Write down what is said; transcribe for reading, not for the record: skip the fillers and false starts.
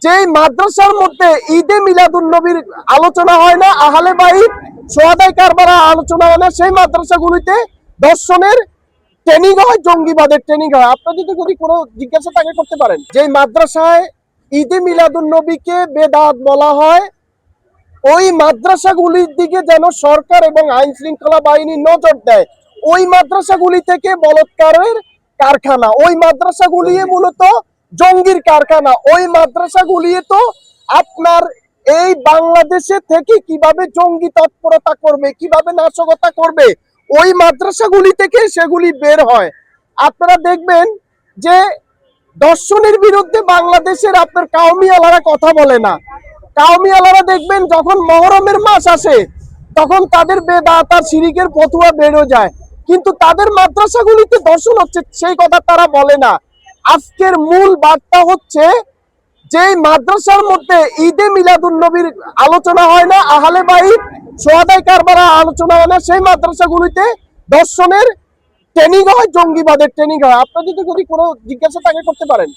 যেই মাদ্রাসার মধ্যে ঈদে মিলাদুন নবীর আলোচনা হয় না, আহলে বাইত সোহাদাই কারবালার আলোচনা হয় না, সেই মাদ্রাসাগুলিতে দর্শনের ট্রেনিং হয়, জঙ্গিবাদের ট্রেনিং হয়। আপনাদের যদি কোনো জিজ্ঞাসা তাকে করতে পারেন, যেই মাদ্রাসায় ঈদে মিলাদুন নবীকে বেদাত বলা হয়, ওই মাদ্রাসাগুলির দিকে যেন সরকার এবং আইন শৃঙ্খলা বাহিনী নজর দেয়। ওই মাদ্রাসাগুলি থেকে বলৎকারের কারখানা, ওই মাদ্রাসাগুলি মূলত জঙ্গির কারখানা। ওই মাদ্রাসাগুলি তো আপনার এই বাংলাদেশে থেকে কিভাবে জঙ্গি তৎপরতা করবে, কিভাবে নাশকতা করবে, ওই মাদ্রাসাগুলি থেকে সেগুলি বের হয়। আপনারা দেখবেন যে দর্শনের বিরুদ্ধে বাংলাদেশের আপনার কাউমি আলারা কথা বলে না। কাউমি আলারা দেখবেন যখন মহরমের মাস আসে তখন তাদের বেদাত আর শিরিকের ফতোয়া বেরো যায়, কিন্তু তাদের মাদ্রাসাগুলিতে দর্শন হচ্ছে সেই কথা তারা বলে না। আজকের মূল বার্তা হচ্ছে যে মাদ্রাসার মধ্যে ঈদে মিলাদুন নবীর আলোচনা হয় না, আহলে বাইত সোহাদাই কারবালার আলোচনা হয় না, সেই মাদ্রাসাগুলিতে দর্শনের ট্রেনিং হয়, জঙ্গিবাদের ট্রেনিং হয়। আপনাদের যদি কোনো জিজ্ঞাসা তাকে করতে পারেন।